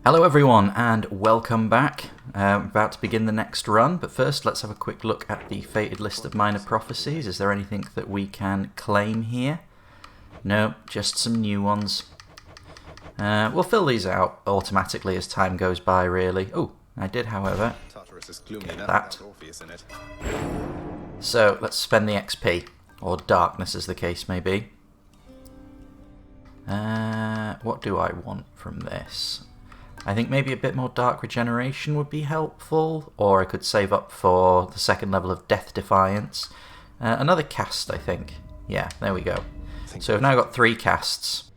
Hello everyone and welcome back. About to begin the next run, but first let's have a quick look at the fated list of minor prophecies. Is there anything that we can claim here? No, just some new ones. We'll fill these out automatically as time goes by, really. Oh, I did, however, get that. So let's spend the XP, or darkness as the case may be. What do I want from this? I think maybe a bit more dark regeneration would be helpful, or I could save up for the second level of Death Defiance. Another cast, I think. Yeah, there we go. So we've now got 3 casts.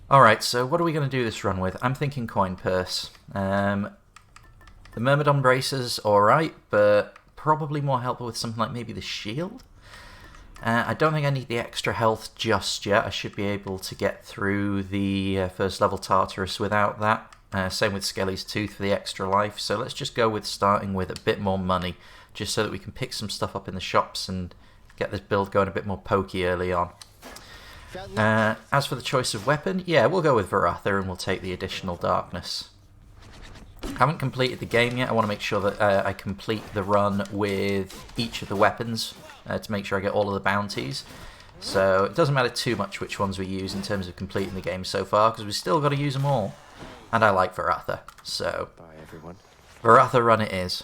Alright, so what are we going to do this run with? I'm thinking Coin Purse. The Myrmidon Bracer's alright, but probably more helpful with something like maybe the Shield? I don't think I need the extra health just yet. I should be able to get through the first level Tartarus without that. Same with Skelly's Tooth for the extra life. So let's just go with starting with a bit more money, just so that we can pick some stuff up in the shops and get this build going a bit more pokey early on. As for the choice of weapon, yeah, we'll go with Varatha and we'll take the additional darkness. Haven't completed the game yet. I want to make sure that I complete the run with each of the weapons to make sure I get all of the bounties. So it doesn't matter too much which ones we use in terms of completing the game so far, because we've still got to use them all. And I like Varatha, so bye everyone. Varatha run it is.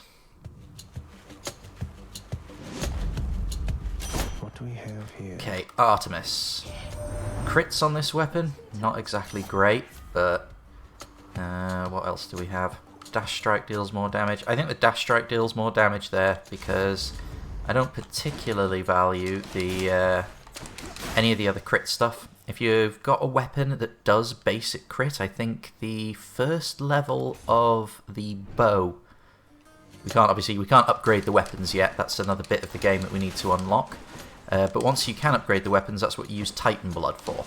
What do we have here? Okay, Artemis. Crits on this weapon, not exactly great, but what else do we have? Dash Strike deals more damage. I think the Dash Strike deals more damage there because I don't particularly value the any of the other crit stuff. If you've got a weapon that does basic crit, I think the first level of the bow, we can't upgrade the weapons yet. That's another bit of the game that we need to unlock. But once you can upgrade the weapons, that's what you use Titan Blood for.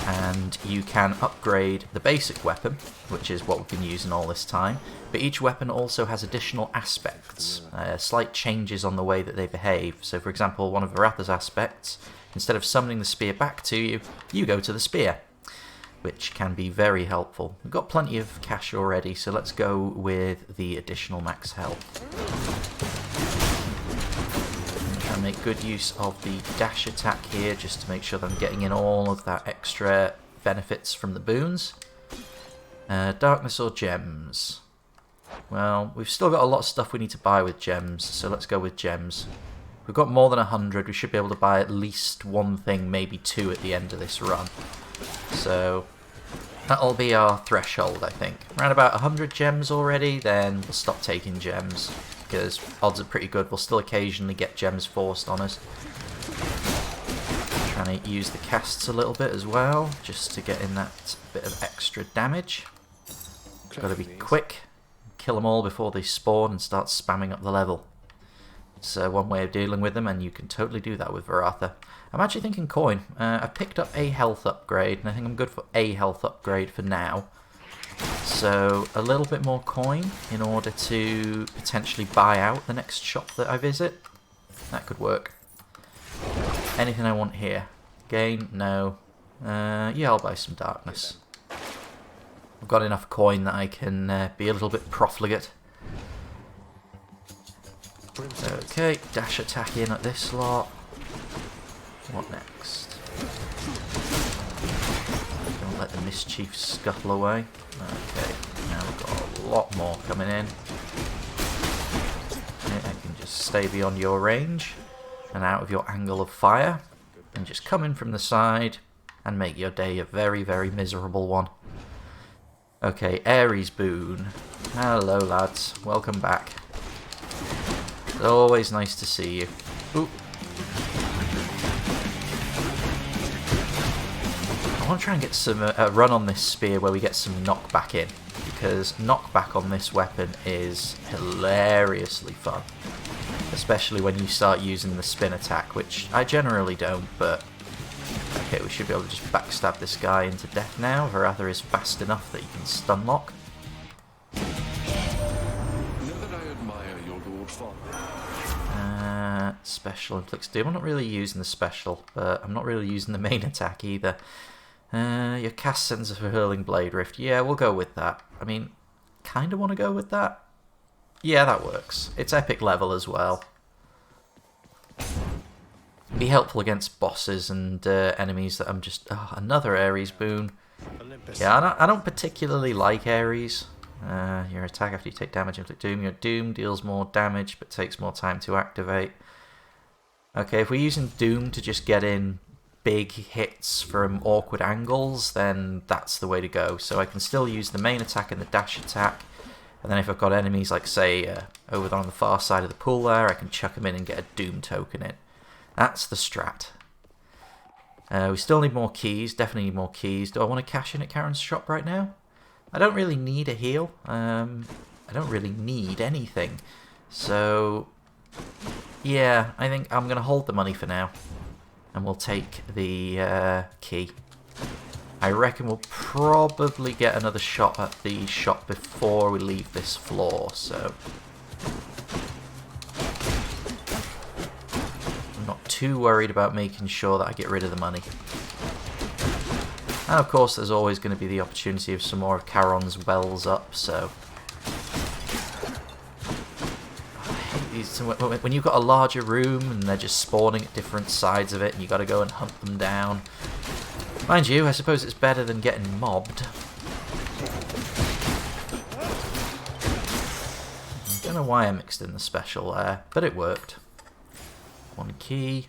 And you can upgrade the basic weapon, which is what we've been using all this time. But each weapon also has additional aspects, slight changes on the way that they behave. So for example, one of Varatha's aspects, instead of summoning the spear back to you, you go to the spear, which can be very helpful. We've got plenty of cash already, so let's go with the additional max health. Make good use of the dash attack here just to make sure that I'm getting in all of that extra benefits from the boons. Darkness or gems? Well, we've still got a lot of stuff we need to buy with gems, so let's go with gems. We've got more than 100, we should be able to buy at least one thing, maybe 2 at the end of this run. So that'll be our threshold, I think. Around about 100 gems already, then we'll stop taking gems, because odds are pretty good. We'll still occasionally get gems forced on us. Trying to use the casts a little bit as well, just to get in that bit of extra damage. Got to be quick, kill them all before they spawn and start spamming up the level. It's one way of dealing with them, and you can totally do that with Varatha. I'm actually thinking coin. I picked up a health upgrade, and I think I'm good for a health upgrade for now. So a little bit more coin in order to potentially buy out the next shop that I visit. That could work. Anything I want here? Gain? No. Yeah, I'll buy some darkness. I've got enough coin that I can be a little bit profligate. Okay, dash attack in at this lot. What next? Don't let the mischief scuttle away. Okay, now we've got a lot more coming in. Okay, I can just stay beyond your range and out of your angle of fire and just come in from the side and make your day a very, very miserable one. Okay, Ares Boon. Hello lads, welcome back. It's always nice to see you. Ooh. I want to try and get some run on this spear where we get some knockback in, because knockback on this weapon is hilariously fun, especially when you start using the spin attack, which I generally don't, but okay, we should be able to just backstab this guy into death now. Varatha is fast enough that he can stun lock. Special inflicts doom. I'm not really using the special, but I'm not really using the main attack either. Your cast sensor for hurling Blade Rift. Yeah, we'll go with that. I mean, kind of want to go with that. Yeah, that works. It's epic level as well. Be helpful against bosses and enemies that I'm just... Oh, another Ares boon. Yeah, I don't particularly like Ares. Your attack after you take damage inflict doom. Your doom deals more damage but takes more time to activate. Okay, if we're using doom to just get in big hits from awkward angles, then that's the way to go. So I can still use the main attack and the dash attack. And then if I've got enemies like, say, over on the far side of the pool there, I can chuck them in and get a doom token in. That's the strat. We still need more keys, definitely need more keys. Do I want to cash in at Karen's shop right now? I don't really need a heal. I don't really need anything. So, yeah, I think I'm going to hold the money for now. And we'll take the key. I reckon we'll probably get another shot at the shop before we leave this floor, so... I'm not too worried about making sure that I get rid of the money. And of course there's always going to be the opportunity of some more of Charon's wells up, so... When you've got a larger room and they're just spawning at different sides of it and you've got to go and hunt them down... Mind you, I suppose it's better than getting mobbed. I don't know why I mixed in the special there, but it worked. One key,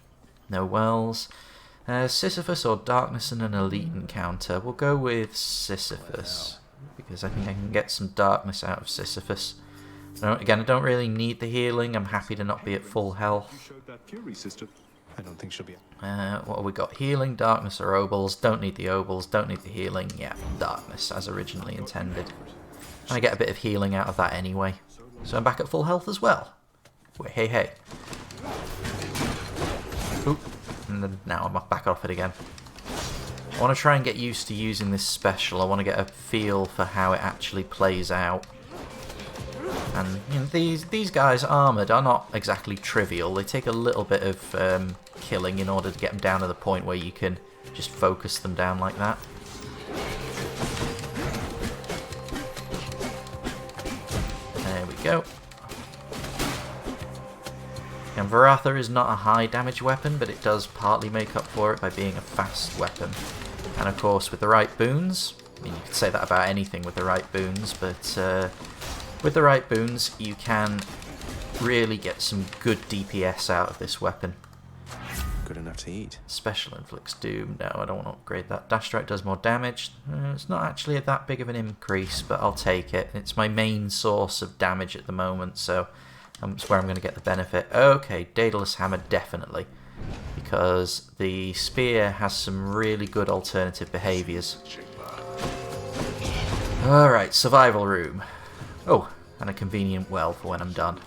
no wells. Sisyphus or Darkness and an elite encounter. We'll go with Sisyphus, because I think I can get some darkness out of Sisyphus. Again, I don't really need the healing. I'm happy to not be at full health. I don't think she'll be. What have we got? Healing, darkness, or obols. Don't need the obols. Don't need the healing. Yeah, darkness as originally intended. And I get a bit of healing out of that anyway. So I'm back at full health as well. Wait, hey, hey. Oop. And then now I'm back off it again. I want to try and get used to using this special. I want to get a feel for how it actually plays out. And you know, these guys armoured are not exactly trivial. They take a little bit of killing in order to get them down to the point where you can just focus them down like that. There we go. And Varatha is not a high damage weapon, but it does partly make up for it by being a fast weapon. And of course with the right boons, I mean you could say that about anything with the right boons, but with the right boons, you can really get some good DPS out of this weapon. Good enough to eat. Special inflicts doom. No, I don't want to upgrade that. Dash strike does more damage. It's not actually that big of an increase, but I'll take it. It's my main source of damage at the moment, so that's where I'm going to get the benefit. Okay, Daedalus Hammer, definitely. Because the spear has some really good alternative behaviours. Alright, survival room. Oh, and a convenient well for when I'm done.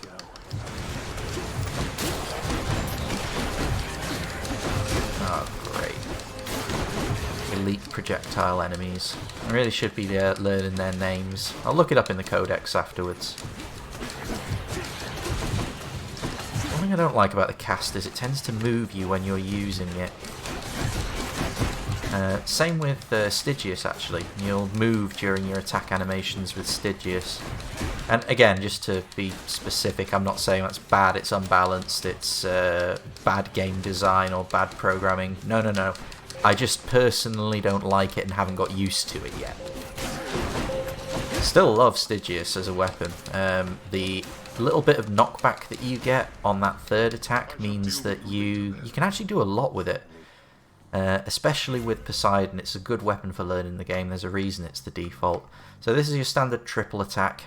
Oh, great. Elite projectile enemies. I really should be learning their names. I'll look it up in the codex afterwards. One thing I don't like about the cast is it tends to move you when you're using it. Same with Stygius actually. You'll move during your attack animations with Stygius. And again, just to be specific, I'm not saying that's bad, it's unbalanced, it's bad game design or bad programming. No, no, no. I just personally don't like it and haven't got used to it yet. Still love Stygius as a weapon. The little bit of knockback that you get on that third attack means that you can actually do a lot with it. Especially with Poseidon, it's a good weapon for learning the game. There's a reason it's the default. So this is your standard triple attack.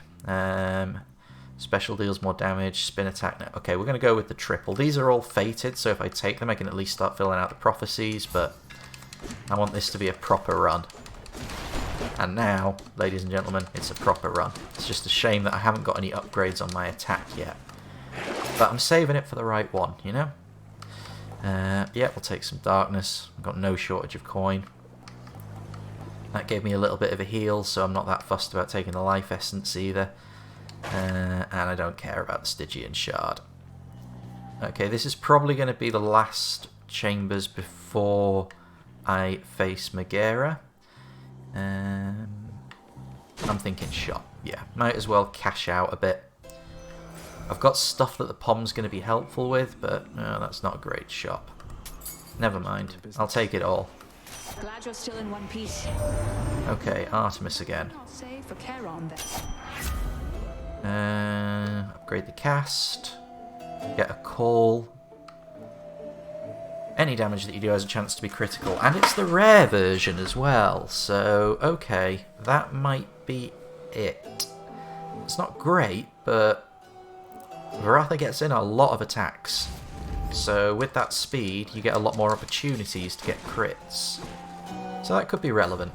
Special deals more damage, spin attack. No, okay, we're going to go with the triple. These are all fated, so if I take them I can at least start filling out the prophecies, but I want this to be a proper run. And now, ladies and gentlemen, it's a proper run. It's just a shame that I haven't got any upgrades on my attack yet. But I'm saving it for the right one, you know? Yeah, we'll take some darkness. I've got no shortage of coin. That gave me a little bit of a heal, so I'm not that fussed about taking the life essence either. And I don't care about the Stygian shard. Okay, this is probably going to be the last chambers before I face Megara. I'm thinking shop. Yeah, might as well cash out a bit. I've got stuff that the POM's going to be helpful with, but no, that's not a great shop. Never mind. I'll take it all. Glad you're still in one piece. Okay, Artemis again. Not safe for Charon then. Upgrade the cast. Get a call. Any damage that you do has a chance to be critical. And it's the rare version as well. So, okay. That might be it. It's not great, but Varatha gets in a lot of attacks. So with that speed, you get a lot more opportunities to get crits. So that could be relevant.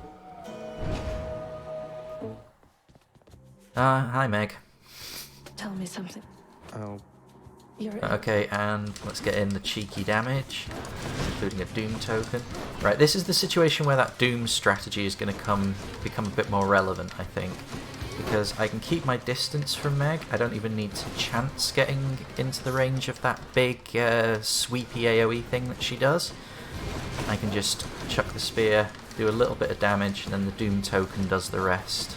Hi Meg. Tell me something. Oh, Okay, and let's get in the cheeky damage, including a Doom token. Right, this is the situation where that Doom strategy is going to become a bit more relevant, I think. Because I can keep my distance from Meg. I don't even need to chance getting into the range of that big sweepy AoE thing that she does. I can just chuck the spear, do a little bit of damage, and then the Doom token does the rest.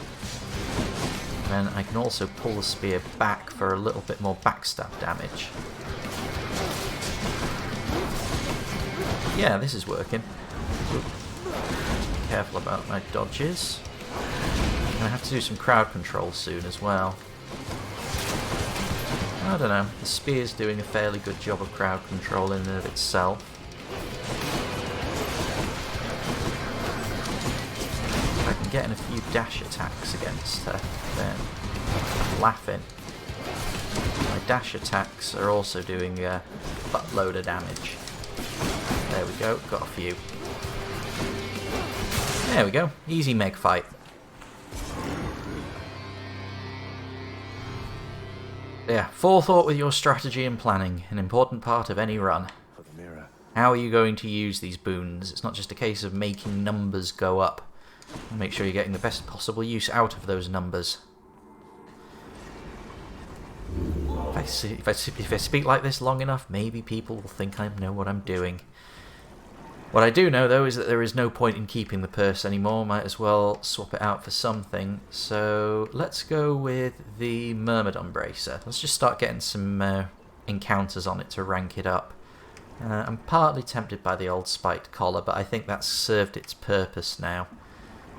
And then I can also pull the spear back for a little bit more backstab damage. Yeah, this is working. Careful about my dodges. I'm going to have to do some crowd control soon as well. I don't know, the spear's doing a fairly good job of crowd control in and of itself. If I can get in a few dash attacks against her, then I'm laughing. My dash attacks are also doing a buttload of damage. There we go, got a few. There we go, easy Meg fight. Yeah, forethought with your strategy and planning, an important part of any run. for the mirror. How are you going to use these boons? It's not just a case of making numbers go up. Make sure you're getting the best possible use out of those numbers. If I speak like this long enough, maybe people will think I know what I'm doing. What I do know, though, is that there is no point in keeping the purse anymore. Might as well swap it out for something. So let's go with the Myrmidon Bracer. Let's just start getting some encounters on it to rank it up. I'm partly tempted by the old spiked collar, but I think that's served its purpose now.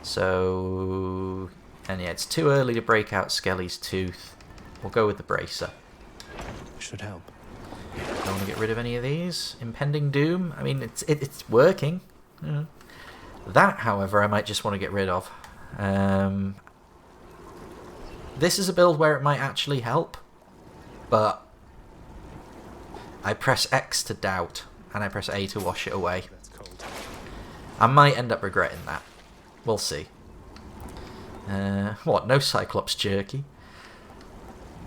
So, and yeah, it's too early to break out Skelly's Tooth. We'll go with the Bracer. Should help. Don't want to get rid of any of these. Impending Doom. I mean, it's working. Yeah. That, however, I might just want to get rid of. This is a build where it might actually help, but I press X to doubt, and I press A to wash it away. That's cold. I might end up regretting that. We'll see. What? No Cyclops jerky?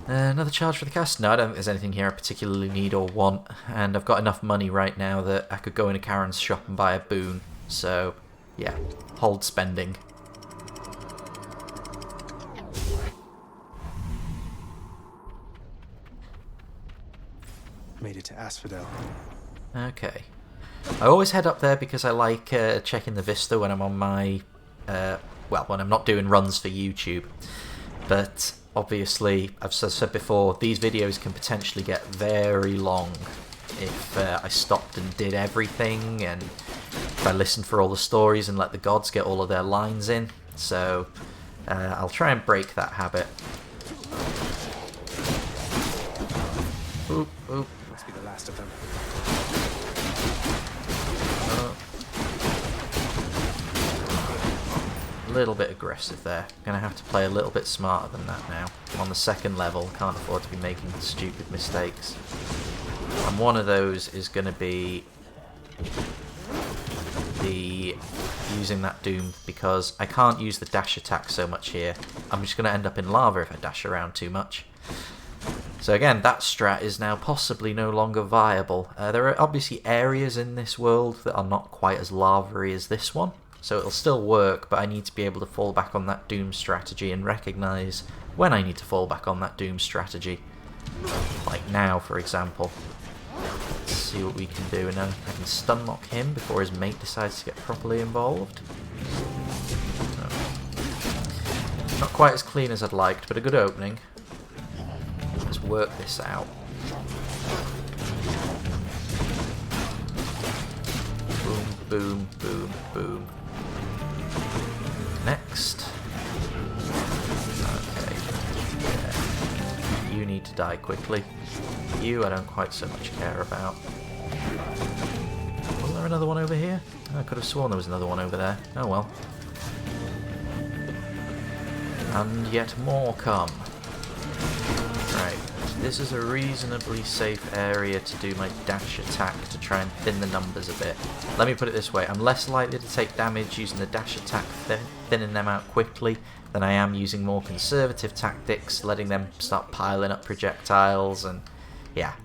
Another charge for the cast? No, I don't think there's anything here I particularly need or want, and I've got enough money right now that I could go into Karen's shop and buy a boon. So, yeah, hold spending. Made it to Asphodel. Okay. I always head up there because I like checking the vista when I'm on my... well, when I'm not doing runs for YouTube. But obviously, I've said before, these videos can potentially get very long if I stopped and did everything, and if I listened for all the stories and let the gods get all of their lines in. So I'll try and break that habit. Oop, oop. Must be the last of them. A little bit aggressive there. Gonna have to play a little bit smarter than that now. I'm on the second level, can't afford to be making stupid mistakes. And one of those is gonna be the using that Doom, because I can't use the dash attack so much here. I'm just gonna end up in lava if I dash around too much. So again, that strat is now possibly no longer viable. There are obviously areas in this world that are not quite as lava-y as this one, so it'll still work, but I need to be able to fall back on that Doom strategy and recognise when I need to fall back on that Doom strategy. Like now, for example. Let's see what we can do, and then I can stun lock him before his mate decides to get properly involved. Not quite as clean as I'd liked, but a good opening. Let's work this out. Boom, boom, boom, boom. Next. Okay. Yeah. You need to die quickly. You I don't quite so much care about. Wasn't there another one over here? I could have sworn there was another one over there. Oh well. And yet more come. Right, this is a reasonably safe area to do my dash attack to try and thin the numbers a bit. Let me put it this way, I'm less likely to take damage using the dash attack, thinning them out quickly, than I am using more conservative tactics, letting them start piling up projectiles, and yeah.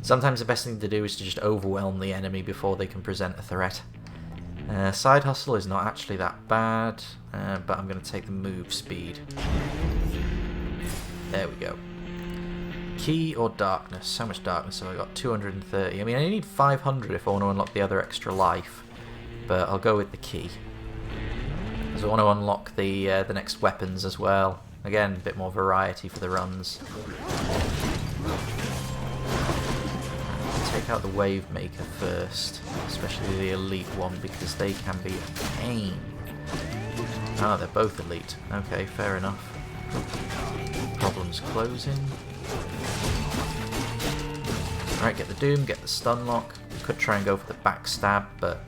Sometimes the best thing to do is to just overwhelm the enemy before they can present a threat. Side hustle is not actually that bad, but I'm going to take the move speed. There we go. Key or darkness? How much darkness have I got? 230. I mean, I need 500 if I want to unlock the other extra life, but I'll go with the key. Because I want to unlock the next weapons as well. Again, a bit more variety for the runs. Take out the Wave Maker first, especially the elite one, because they can be a pain. Ah, they're both elite. Okay, fair enough. Problems closing. Right, get the Doom, get the stun lock. Could try and go for the backstab, but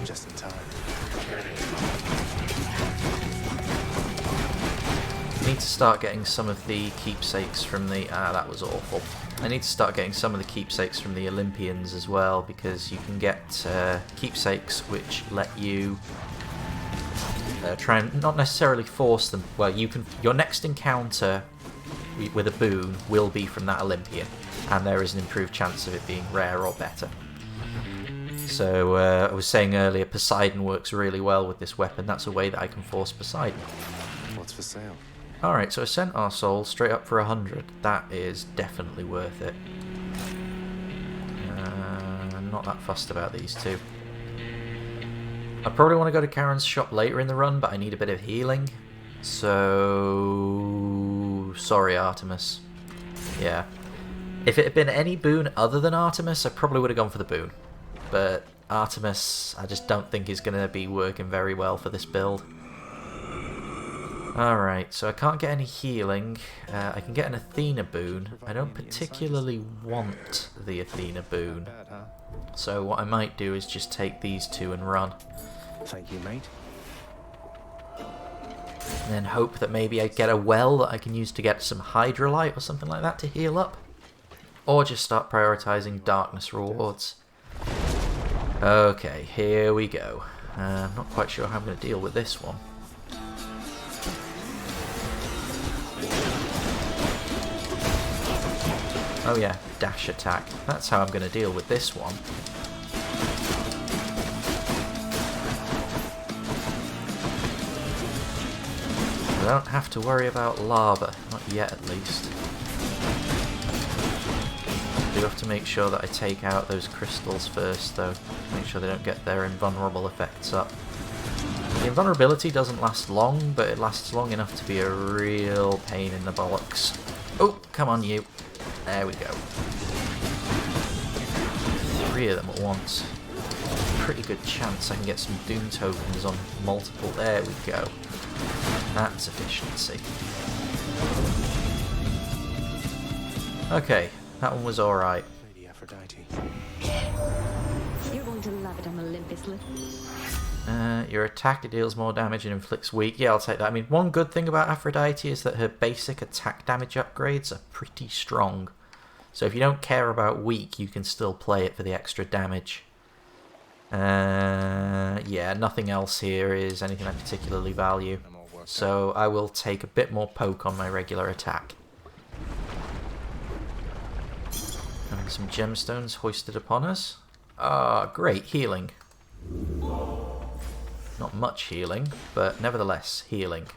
Just in time. need to start getting some of the keepsakes from the... that was awful. I need to start getting some of the keepsakes from the Olympians as well, because you can get keepsakes which let you try and not necessarily force them. Well, you can. Your next encounter with a boon will be from that Olympian, and there is an improved chance of it being rare or better. So I was saying earlier, Poseidon works really well with this weapon. That's a way that I can force Poseidon. What's for sale? Alright, so a Centaur Soul straight up for 100. That is definitely worth it. I'm not that fussed about these two. I probably want to go to Karen's shop later in the run, but I need a bit of healing. So... sorry, Artemis. Yeah. If it had been any boon other than Artemis, I probably would have gone for the boon. But Artemis, I just don't think is going to be working very well for this build. Alright, so I can't get any healing. I can get an Athena boon. I don't particularly want the Athena boon. So what I might do is just take these two and run. Thank you, mate. And then hope that maybe I get a well that I can use to get some Hydrolite or something like that to heal up. Or just start prioritising darkness rewards. Okay, here we go. I'm not quite sure how I'm going to deal with this one. Oh yeah, dash attack. That's how I'm going to deal with this one. I don't have to worry about lava. Not yet, at least. I do have to make sure that I take out those crystals first, though. Make sure they don't get their invulnerable effects up. The invulnerability doesn't last long, but it lasts long enough to be a real pain in the bollocks. Oh, come on, you. There we go. 3 of them at once. Pretty good chance I can get some Doom tokens on multiple. There we go. That's efficiency. Okay, that one was alright. Lady Aphrodite. You're going to love it on Olympus. Your attack deals more damage and inflicts weak. Yeah, I'll take that. I mean, one good thing about Aphrodite is that her basic attack damage upgrades are pretty strong. So if you don't care about weak, you can still play it for the extra damage. Yeah, nothing else here is anything I particularly value. So I will take a bit more poke on my regular attack. Having some gemstones hoisted upon us. Ah, great, healing. Not much healing, but nevertheless, healing.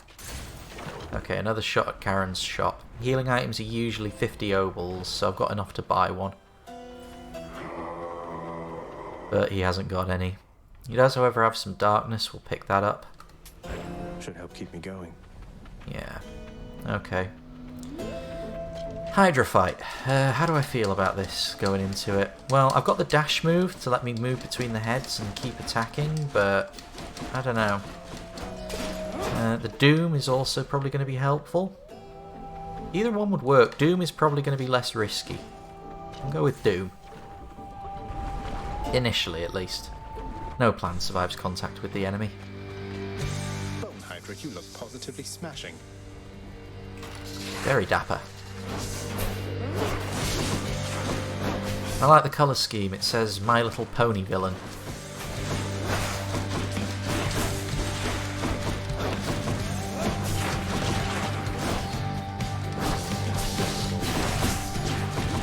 Okay, another shot at Karen's shop. Healing items are usually 50 obols, so I've got enough to buy one. But he hasn't got any. He does, however, have some darkness. We'll pick that up. Should help keep me going. Yeah. Okay. Hydra fight. How do I feel about this going into it? Well, I've got the dash move to let me move between the heads and keep attacking, but I don't know. The Doom is also probably going to be helpful. Either one would work. Doom is probably going to be less risky. I'll go with Doom. Initially, at least. No plan survives contact with the enemy. Bone Hydra, you look positively smashing. Very dapper. I like the colour scheme. It says My Little Pony villain.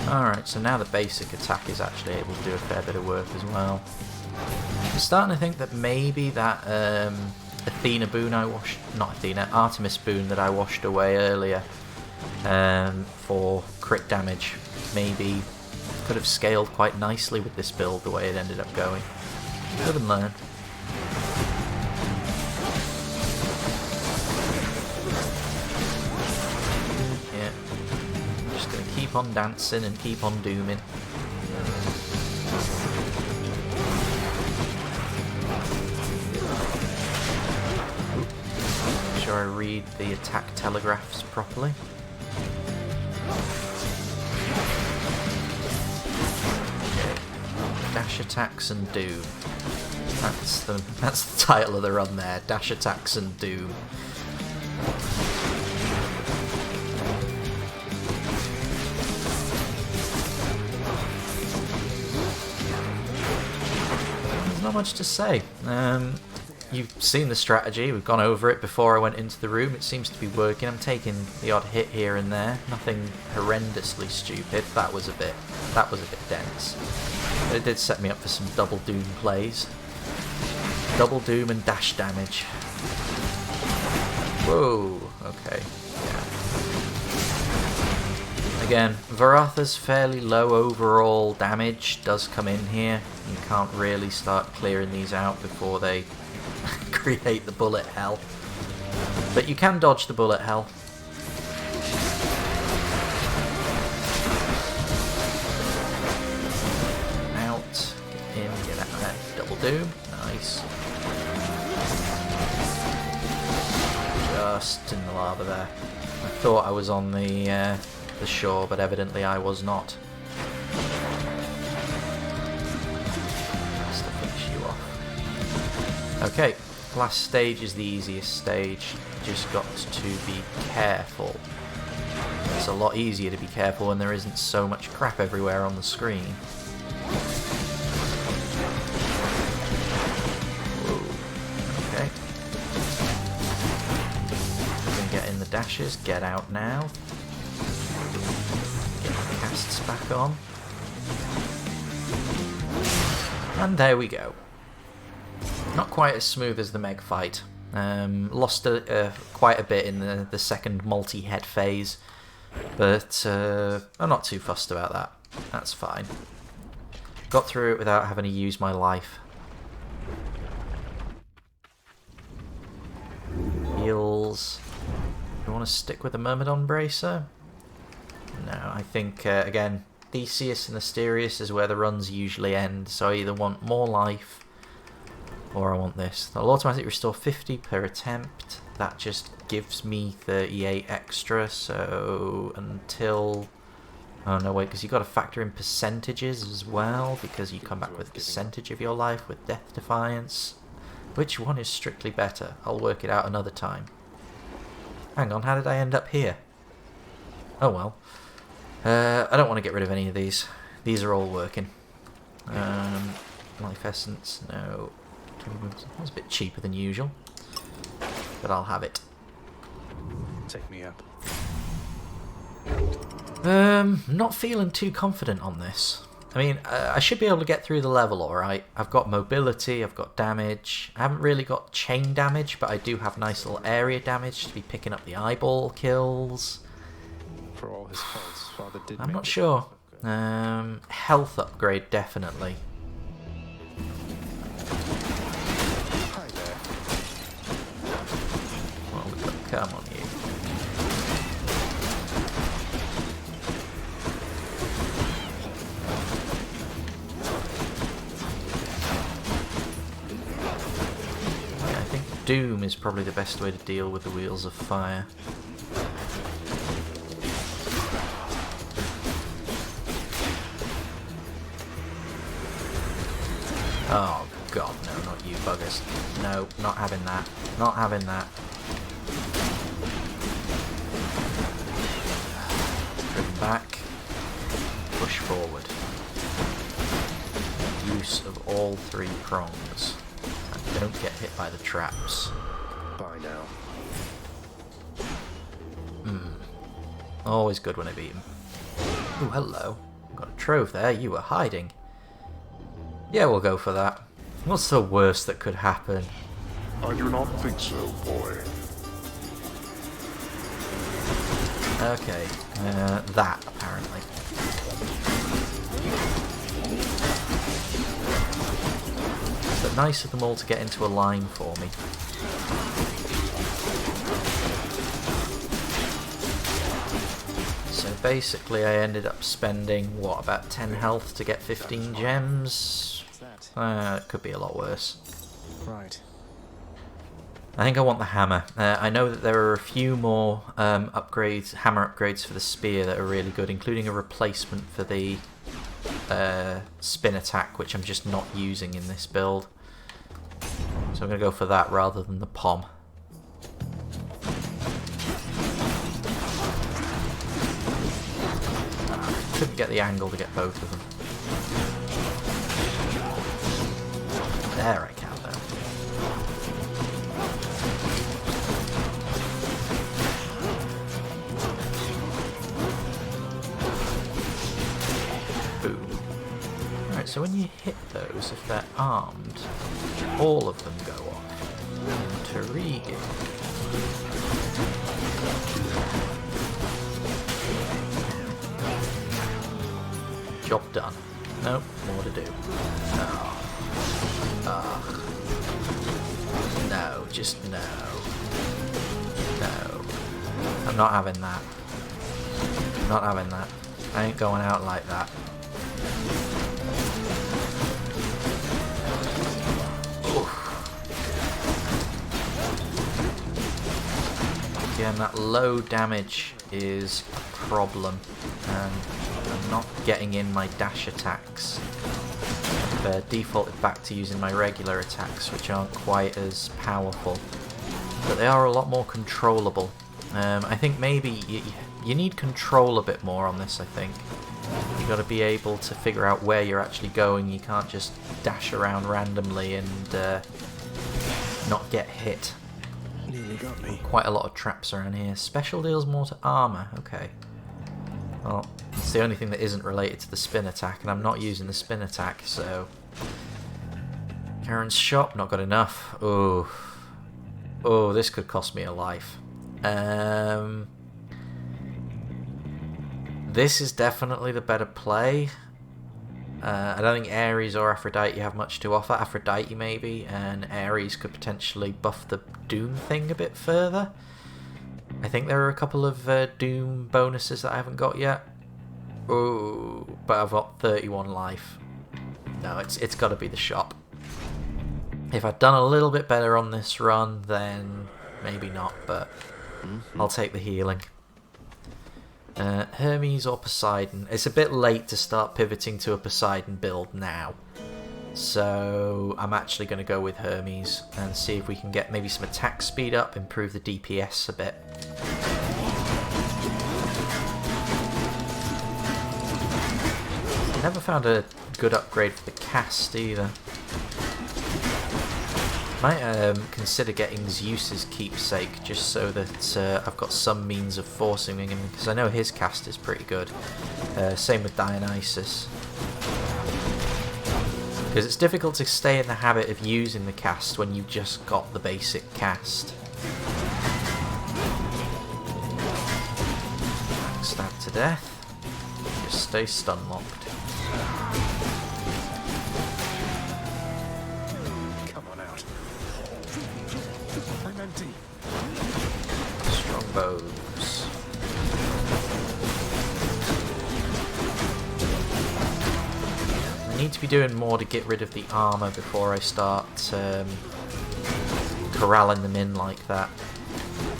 Alright, so now the basic attack is actually able to do a fair bit of work as well. I'm starting to think that maybe that Athena boon I washed... Not Athena, Artemis boon that I washed away earlier for crit damage maybe could have scaled quite nicely with this build the way it ended up going. Live and learn. Yeah. I'm just going to keep on dancing and keep on dooming. Make sure I read the attack telegraphs properly. Dash attacks and doom. That's the title of the run there. Dash attacks and doom. There's not much to say. You've seen the strategy. We've gone over it before I went into the room. It seems to be working. I'm taking the odd hit here and there. Nothing horrendously stupid. That was a bit dense. But it did set me up for some double doom plays. Double doom and dash damage. Whoa, okay, yeah. Again, Varatha's fairly low overall damage does come in here. You can't really start clearing these out before they create the bullet hell. But you can dodge the bullet hell. Doom, nice. Just in the lava there. I thought I was on the shore, but evidently I was not. That's to finish you off. Okay, last stage is the easiest stage. Just got to be careful. It's a lot easier to be careful when there isn't so much crap everywhere on the screen. Dashes, get out now. Get the casts back on. And there we go. Not quite as smooth as the Meg fight. Lost quite a bit in the second multi-head phase. But I'm not too fussed about that. That's fine. Got through it without having to use my life. Heals. Do you want to stick with the Myrmidon Bracer? No, I think, again, Theseus and Asterius is where the runs usually end, so I either want more life or I want this. I'll automatically restore 50 per attempt. That just gives me 38 extra, so until... Oh no, wait, because you've got to factor in percentages as well, because you come back with a percentage of your life with Death Defiance. Which one is strictly better? I'll work it out another time. Hang on, how did I end up here? Oh well. I don't want to get rid of any of these. These are all working. Life Essence, no. That's a bit cheaper than usual. But I'll have it. Take me up. Not feeling too confident on this. I mean, I should be able to get through the level alright. I've got mobility, I've got damage. I haven't really got chain damage, but I do have nice little area damage to be picking up the eyeball kills. For all his faults, Father did I'm make not it sure. perfect. Health upgrade, definitely. Hi there. Well, come on you. Doom is probably the best way to deal with the Wheels of Fire. Oh god, no, not you buggers. No, not having that. Not having that. Driven back. Push forward. Use of all 3 prongs. And don't get hit by the traps. Bye now. Always good when I beat him. Ooh, hello. Got a trove there. You were hiding. Yeah, we'll go for that. What's the worst that could happen? I do not think so, boy. Okay, that, apparently. But nice of them all to get into a line for me. So basically I ended up spending, what, about 10 health to get 15 gems? It could be a lot worse. Right. I think I want the hammer. I know that there are a few more upgrades, hammer upgrades for the spear that are really good, including a replacement for the spin attack, which I'm just not using in this build. So I'm going to go for that rather than the pom. Couldn't get the angle to get both of them. There I can though. Boom. Alright, so when you hit those, if they're armed, all of them go off. Intriguing. Job done. Nope, more to do. Oh. Ugh. No, just no. No. I'm not having that. I'm not having that. I ain't going out like that. Oof. Again, that low damage is a problem, and I'm not getting in my dash attacks. I've defaulted back to using my regular attacks, which aren't quite as powerful, but they are a lot more controllable. I think maybe you need control a bit more on this. I think you got to be able to figure out where you're actually going. You can't just dash around randomly and not get hit. Nearly got me. Quite a lot of traps around here. Special deals more to armor. Okay. Well, it's the only thing that isn't related to the spin attack, and I'm not using the spin attack, so... Karen's shop, not got enough. Oh, this could cost me a life. This is definitely the better play. I don't think Ares or Aphrodite have much to offer. Aphrodite maybe, and Ares could potentially buff the Doom thing a bit further. I think there are a couple of Doom bonuses that I haven't got yet. Oh, but I've got 31 life. No, it's got to be the shop. If I'd done a little bit better on this run, then maybe not, but I'll take the healing. Hermes or Poseidon. It's a bit late to start pivoting to a Poseidon build now. So I'm actually going to go with Hermes and see if we can get maybe some attack speed up, improve the DPS a bit. Never found a good upgrade for the cast either. Might consider getting Zeus's keepsake just so that I've got some means of forcing him, because I know his cast is pretty good. Same with Dionysus. Because it's difficult to stay in the habit of using the cast when you've just got the basic cast. Stab to death. Just stay stun locked. Come on out. I'm empty. Strong bows. I need to be doing more to get rid of the armor before I start corralling them in like that.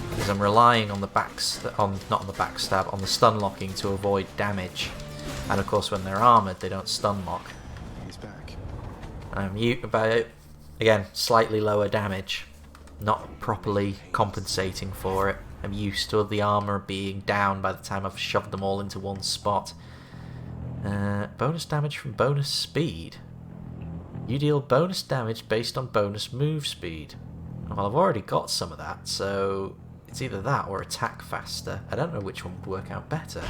Because I'm relying on the not on the backstab, on the stun locking to avoid damage. And of course when they're armoured they don't stun lock. He's back. About, again, slightly lower damage. Not properly compensating for it. I'm used to the armour being down by the time I've shoved them all into one spot. Bonus damage from bonus speed. You deal bonus damage based on bonus move speed. Well, I've already got some of that, so it's either that or attack faster. I don't know which one would work out better.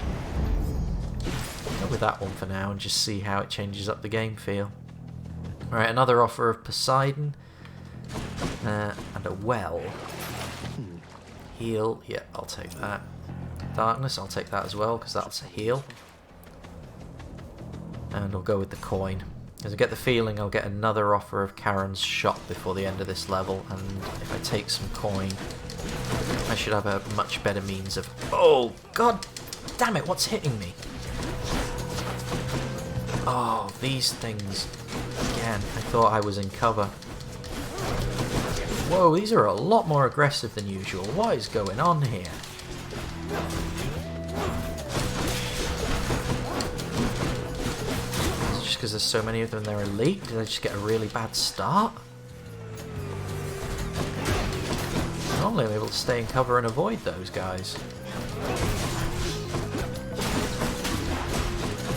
Go with that one for now and just see how it changes up the game feel. Right, another offer of Poseidon. And a well. Heal, yeah, I'll take that. Darkness, I'll take that as well, because that's a heal. And we'll go with the coin. Because I get the feeling I'll get another offer of Charon's shot before the end of this level, and if I take some coin, I should have a much better means of... Oh, god damn it, what's hitting me? Oh, these things. Again, I thought I was in cover. Whoa, these are a lot more aggressive than usual. What is going on here? Is it just because there's so many of them they're elite? Did I just get a really bad start? Normally I'm able to stay in cover and avoid those guys.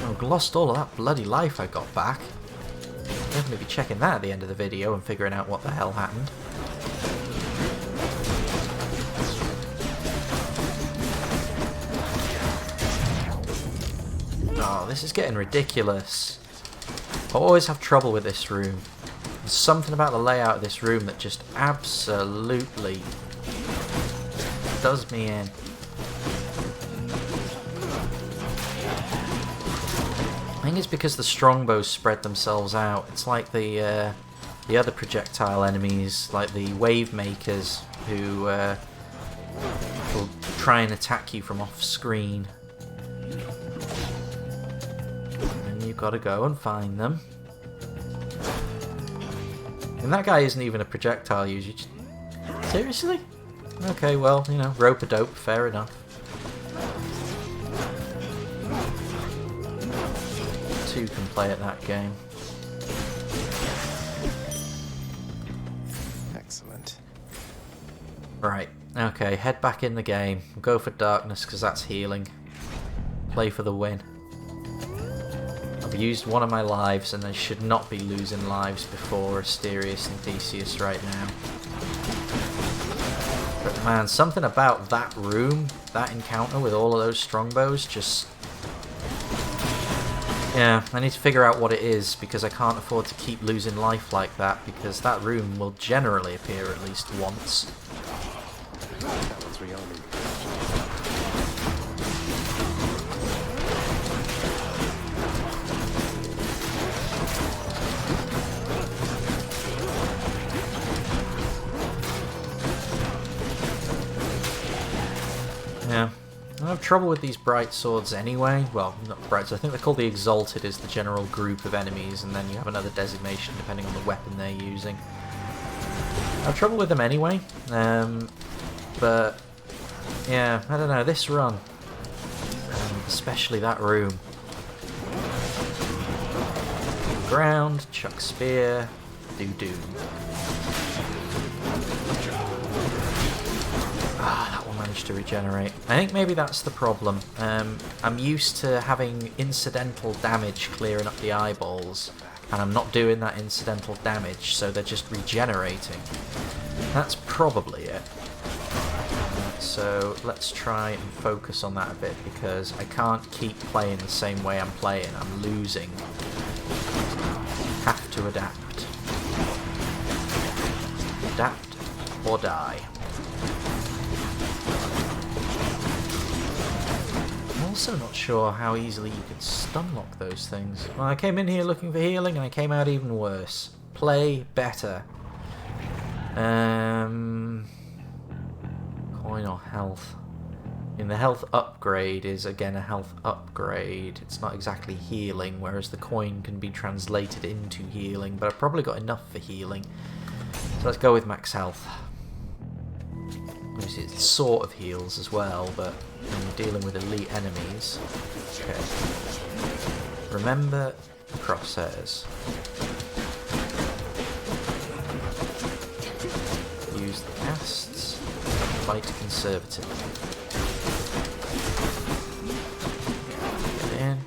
I've lost all of that bloody life I got back. Definitely be checking that at the end of the video and figuring out what the hell happened. Oh, this is getting ridiculous. I always have trouble with this room. There's something about the layout of this room that just absolutely does me in. I think it's because the strongbows spread themselves out. It's like the other projectile enemies, like the wave makers, who will try and attack you from off screen. And you've got to go and find them. And that guy isn't even a projectile user. Seriously? Okay, well, you know, rope-a-dope, fair enough. Two can play at that game. Excellent. Right, okay, head back in the game. We'll go for darkness because that's healing. Play for the win. I've used one of my lives and I should not be losing lives before Asterius and Theseus right now. But man, something about that room, that encounter with all of those strongbows just... Yeah, I need to figure out what it is, because I can't afford to keep losing life like that, because that room will generally appear at least once. That one's rearming. Yeah. I have trouble with these bright swords anyway. Well, not bright swords. I think they're called the Exalted is the general group of enemies, and then you have another designation depending on the weapon they're using. I have trouble with them anyway. But yeah, I don't know. This run, especially that room. Ground, chuck spear, do. Ah, that one managed to regenerate. I think maybe that's the problem. I'm used to having incidental damage clearing up the eyeballs, and I'm not doing that incidental damage, so they're just regenerating. That's probably it. So let's try and focus on that a bit, because I can't keep playing the same way I'm playing. I'm losing. Have to adapt. Adapt or die. I'm also not sure how easily you can stun lock those things. Well, I came in here looking for healing and I came out even worse. Play better. Coin or health? And the health upgrade is again a health upgrade. It's not exactly healing, whereas the coin can be translated into healing, but I've probably got enough for healing. So let's go with max health. Obviously it sort of heals as well, but when you're dealing with elite enemies... Okay. Remember crosshairs. Use the casts. Fight conservatively. Get in.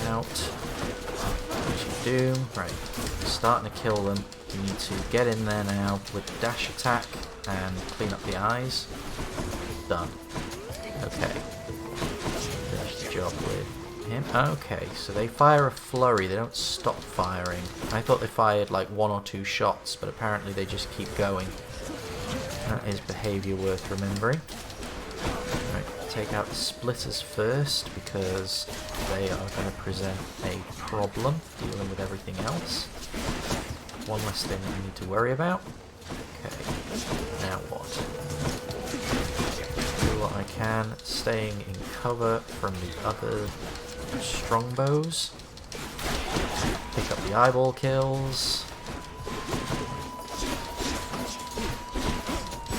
Out. What you do. Right. Starting to kill them. You need to get in there now with dash attack and clean up the eyes. Done. Okay. Finish the job with him. Okay, so they fire a flurry. They don't stop firing. I thought they fired like 1 or 2 shots, but apparently they just keep going. That is behaviour worth remembering. Right, take out the splitters first because they are going to present a problem dealing with everything else. One less thing that you need to worry about. Okay, now what? Do what I can, staying in cover from the other strongbows. Pick up the eyeball kills.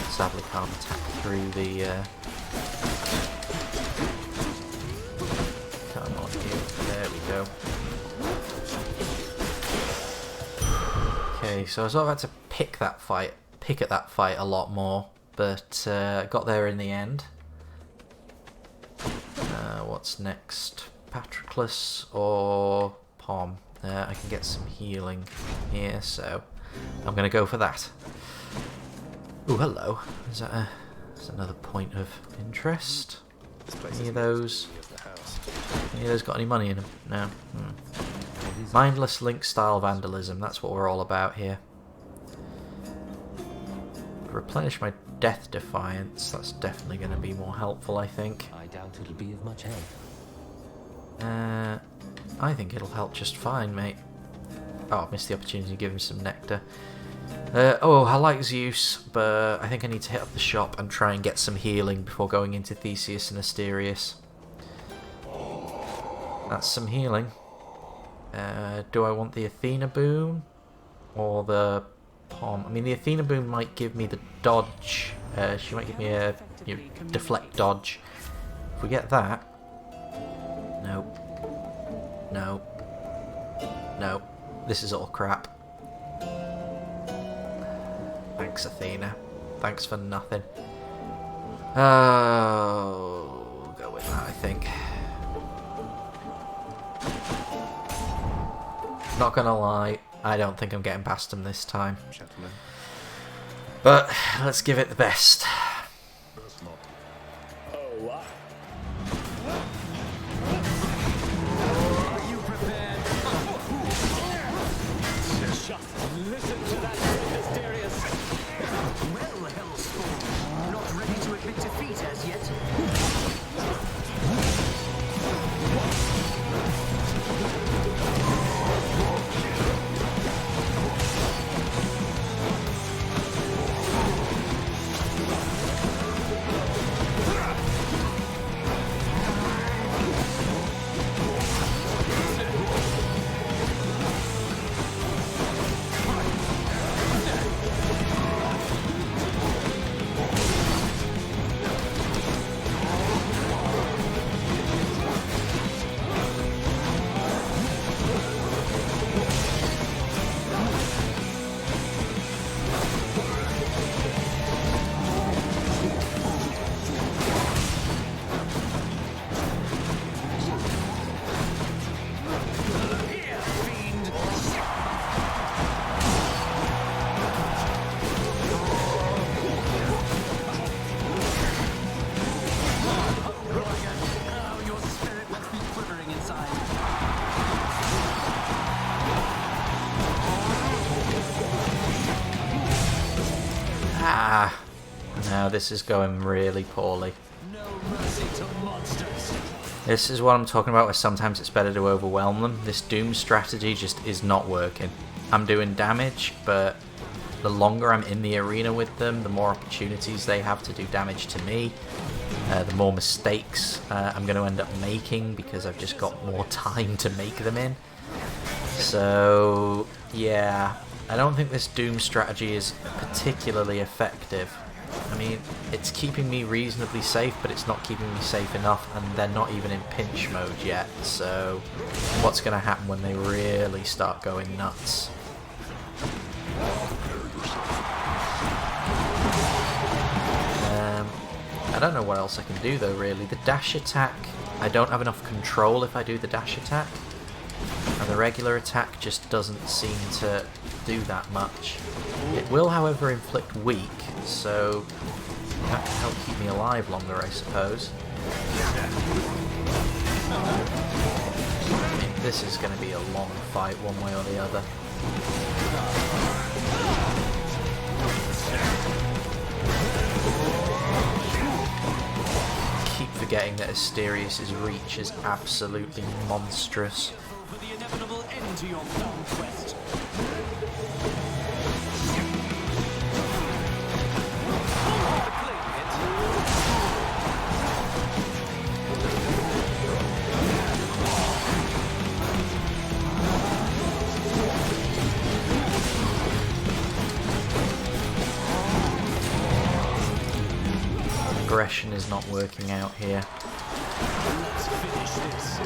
Sadly can't attack through the... Come on, here. There we go. Okay, so I was about to pick at that fight a lot more, but got there in the end. What's next? Patroclus or Pom? I can get some healing here, so I'm going to go for that. Ooh, hello. Is that another point of interest? Any of those got any money in them? No. Mindless link style vandalism, that's what we're all about here. Replenish my death defiance, that's definitely going to be more helpful, I think. I doubt it'll be of much help. I think it'll help just fine, mate. Oh, I missed the opportunity to give him some nectar. Oh, I like Zeus, but I think I need to hit up the shop and try and get some healing before going into Theseus and Asterius. That's some healing. Do I want the Athena boom or the Pom? I mean, the Athena boom might give me the dodge. She might give me a deflect dodge. If we get that, nope, no, no. This is all crap. Thanks, Athena. Thanks for nothing. Oh, go with that, I think. Not gonna lie, I don't think I'm getting past him this time. Gentlemen. But let's give it the best. Are you prepared? Just listen to that mysterious. Well, Hellspawn, not ready to admit defeat as yet. Now this is going really poorly. No mercy to monsters. This is what I'm talking about, where sometimes it's better to overwhelm them. This Doom strategy just is not working. I'm doing damage, but the longer I'm in the arena with them, the more opportunities they have to do damage to me. The more mistakes I'm going to end up making because I've just got more time to make them in. So, yeah, I don't think this Doom strategy is particularly effective. I mean, it's keeping me reasonably safe, but it's not keeping me safe enough, and they're not even in pinch mode yet, so what's going to happen when they really start going nuts? I don't know what else I can do though, really. The dash attack, I don't have enough control if I do the dash attack, and the regular attack just doesn't seem to do that much. It will, however, inflict weak, so that can help keep me alive longer, I suppose. I mean, this is going to be a long fight one way or the other. Keep forgetting that Asterius' reach is absolutely monstrous. For the inevitable end to your long quest. Aggression is not working out here. Let's finish this.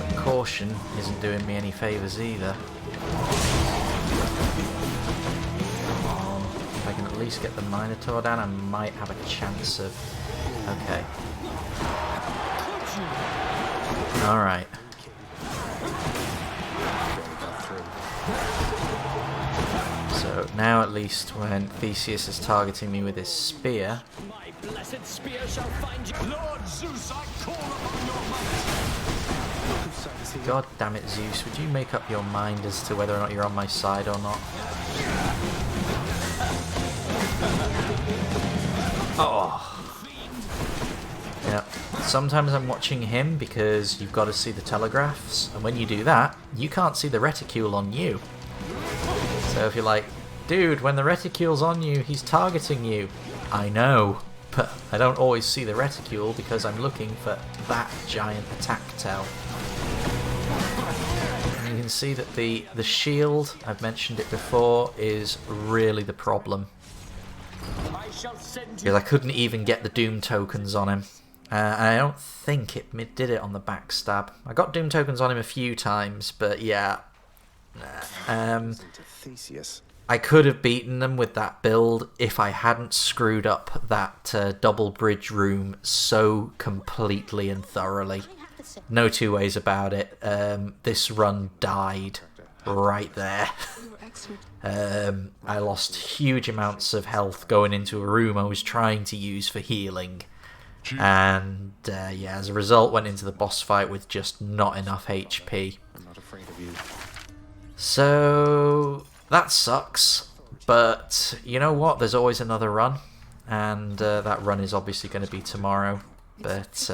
But caution isn't doing me any favours either. If I can at least get the Minotaur down, I might have a chance of... Okay. Alright. So now at least when Theseus is targeting me with his spear, My blessed spear shall find you. Lord Zeus, I call upon your might. God damn it, Zeus, would you make up your mind as to whether or not you're on my side or not? Oh. Yeah, sometimes I'm watching him because you've got to see the telegraphs, and when you do that, you can't see the reticule on you. So if you're like, dude, when the reticule's on you, he's targeting you. I know, but I don't always see the reticule because I'm looking for that giant attack tail. And you can see that the shield, I've mentioned it before, is really the problem. I shall send you. Because I couldn't even get the Doom tokens on him. And I don't think it did it on the backstab. I got Doom tokens on him a few times, but yeah. Theseus. I could have beaten them with that build if I hadn't screwed up that double bridge room so completely and thoroughly. No two ways about it. This run died right there. I lost huge amounts of health going into a room I was trying to use for healing. And yeah, as a result, went into the boss fight with just not enough HP. I'm not afraid of you. So that sucks, but you know what? There's always another run, and that run is obviously going to be tomorrow. But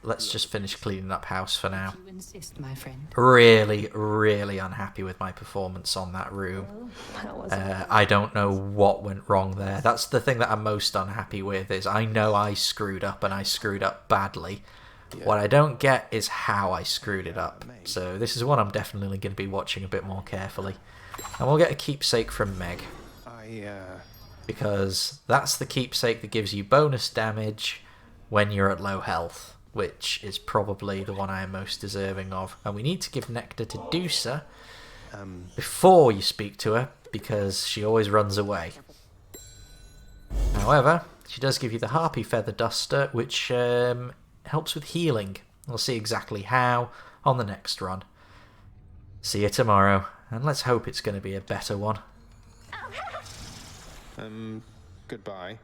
let's just finish cleaning up house for now. You insist, my friend. Really, really unhappy with my performance on that room. I don't know what went wrong there. That's the thing that I'm most unhappy with, is I know I screwed up, and I screwed up badly. Yeah. What I don't get is how I screwed it up. So this is one I'm definitely going to be watching a bit more carefully. And we'll get a keepsake from Meg. Because that's the keepsake that gives you bonus damage when you're at low health, which is probably the one I am most deserving of. And we need to give Nectar to Dusa before you speak to her, because she always runs away. However, she does give you the Harpy Feather Duster, which helps with healing. We'll see exactly how on the next run. See you tomorrow, and let's hope it's going to be a better one. Goodbye.